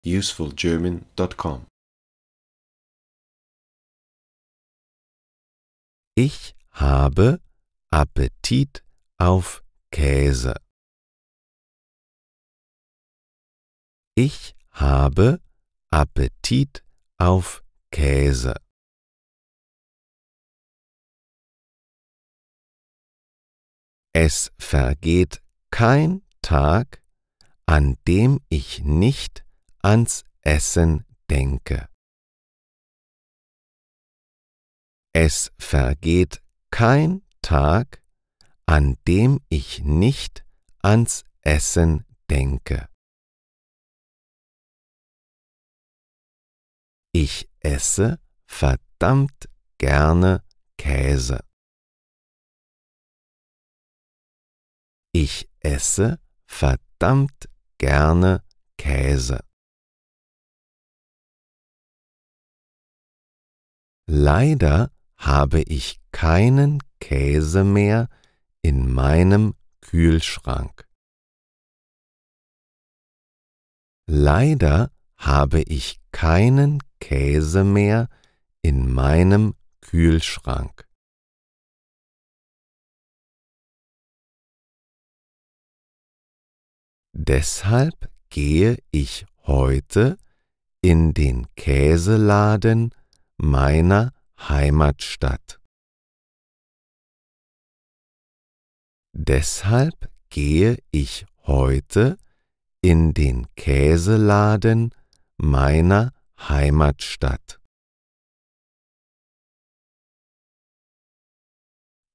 usefulgerman.com. Ich habe Appetit auf Käse. Ich habe Appetit auf Käse. Es vergeht kein Tag, an dem ich nicht ans Essen denke. Es vergeht kein Tag, an dem ich nicht ans Essen denke. Ich esse verdammt gerne Käse. Ich esse verdammt gerne Käse. Leider habe ich keinen Käse mehr in meinem Kühlschrank. Leider habe ich keinen Käse mehr in meinem Kühlschrank. Deshalb gehe ich heute in den Käseladen meiner Heimatstadt. Deshalb gehe ich heute in den Käseladen meiner Heimatstadt.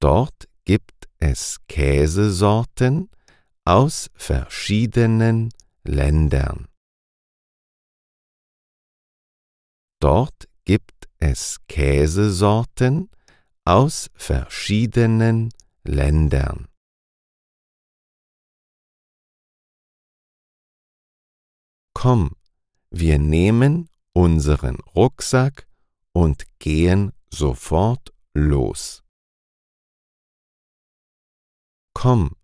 Dort gibt es Käsesorten aus verschiedenen Ländern. Dort gibt es Käsesorten aus verschiedenen Ländern. Komm, wir nehmen unseren Rucksack und gehen sofort los. Komm,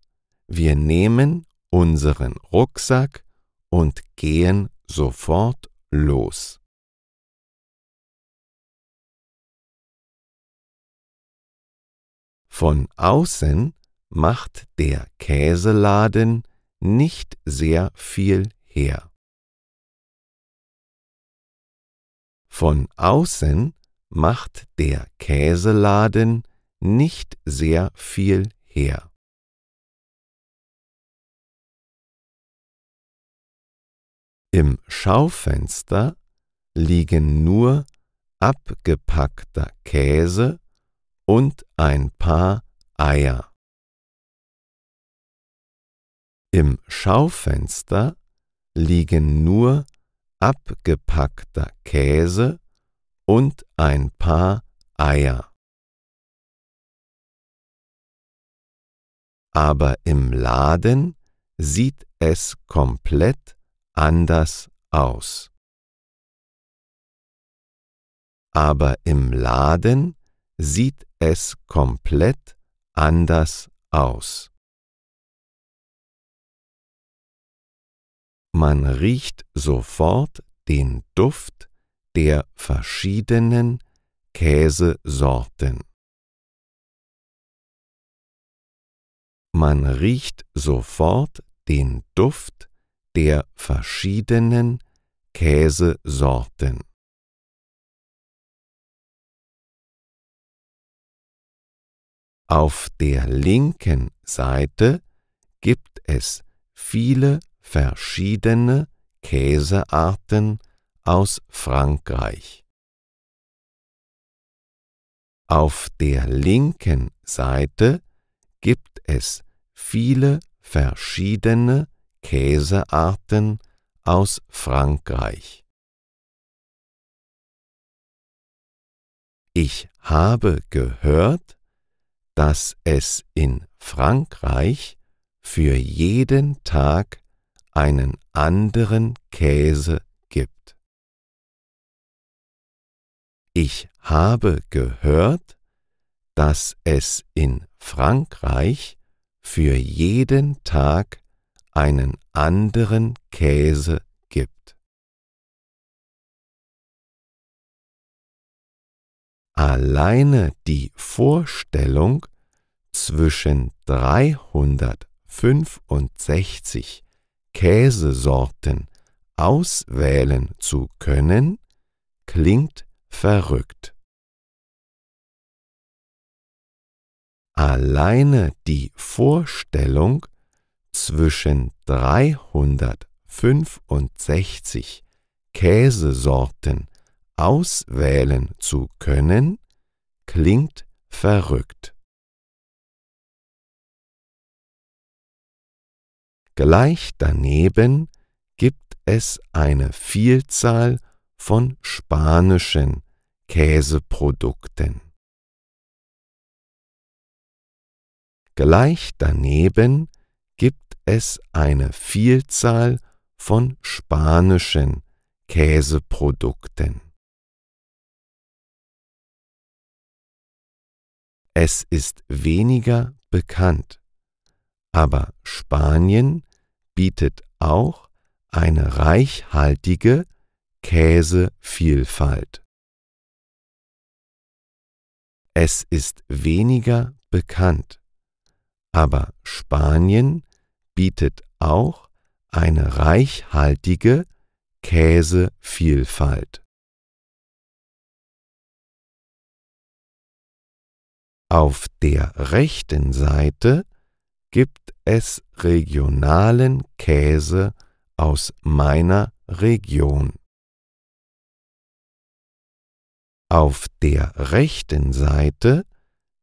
wir nehmen unseren Rucksack und gehen sofort los. Von außen macht der Käseladen nicht sehr viel her. Von außen macht der Käseladen nicht sehr viel her. Im Schaufenster liegen nur abgepackter Käse und ein paar Eier. Im Schaufenster liegen nur abgepackter Käse und ein paar Eier. Aber im Laden sieht es komplett anders aus. Aber im Laden sieht es komplett anders aus. Man riecht sofort den Duft der verschiedenen Käsesorten. Man riecht sofort den Duft der verschiedenen Käsesorten. Auf der linken Seite gibt es viele verschiedene Käsearten aus Frankreich. Auf der linken Seite gibt es viele verschiedene Käsearten aus Frankreich. Ich habe gehört, dass es in Frankreich für jeden Tag einen anderen Käse gibt. Ich habe gehört, dass es in Frankreich für jeden Tag einen anderen Käse gibt. Alleine die Vorstellung, zwischen 365 Käsesorten auswählen zu können, klingt verrückt. Alleine die Vorstellung, zwischen 365 Käsesorten auswählen zu können, klingt verrückt. Gleich daneben gibt es eine Vielzahl von spanischen Käseprodukten. Gleich daneben gibt es eine Vielzahl von spanischen Käseprodukten. Es ist weniger bekannt, aber Spanien bietet auch eine reichhaltige Käsevielfalt. Es ist weniger bekannt, aber Spanien bietet auch eine reichhaltige Käsevielfalt. Auf der rechten Seite gibt es regionalen Käse aus meiner Region. Auf der rechten Seite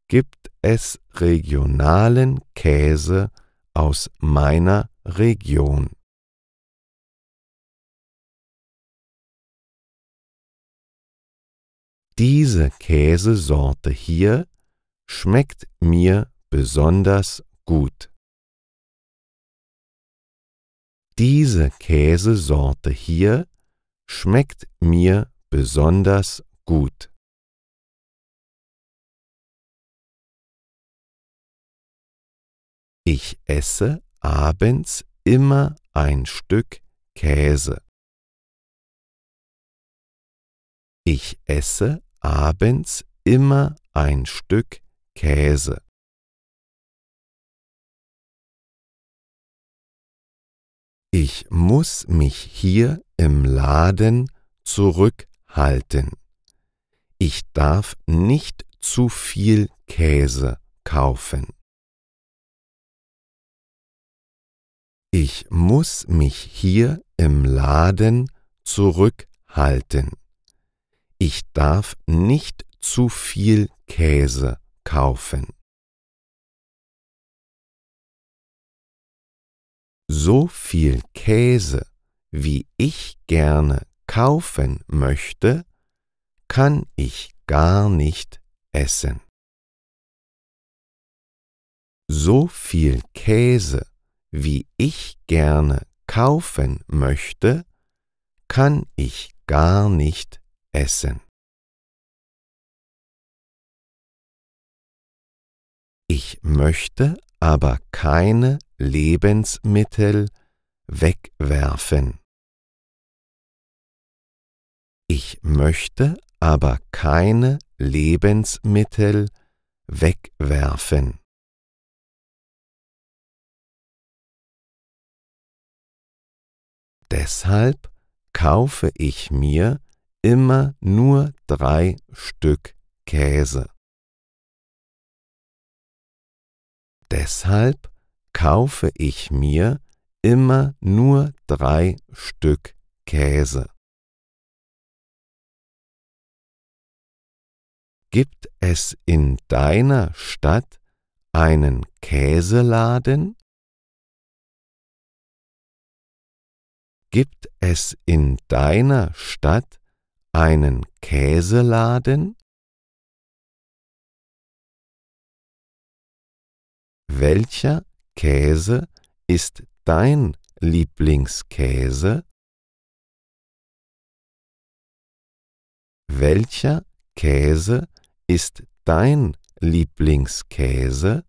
gibt es regionalen Käse aus meiner Region. Diese Käsesorte hier schmeckt mir besonders gut. Diese Käsesorte hier schmeckt mir besonders gut. Ich esse abends immer ein Stück Käse. Ich esse abends immer ein Stück Käse. Ich muss mich hier im Laden zurückhalten. Ich darf nicht zu viel Käse kaufen. Ich muss mich hier im Laden zurückhalten. Ich darf nicht zu viel Käse kaufen. So viel Käse, wie ich gerne kaufen möchte, kann ich gar nicht essen. So viel Käse, wie ich gerne kaufen möchte, kann ich gar nicht essen. Ich möchte aber keine Lebensmittel wegwerfen. Ich möchte aber keine Lebensmittel wegwerfen. Deshalb kaufe ich mir immer nur 3 Stück Käse. Deshalb kaufe ich mir immer nur 3 Stück Käse. Gibt es in deiner Stadt einen Käseladen? Gibt es in deiner Stadt einen Käseladen? Welcher Käse ist dein Lieblingskäse? Welcher Käse ist dein Lieblingskäse?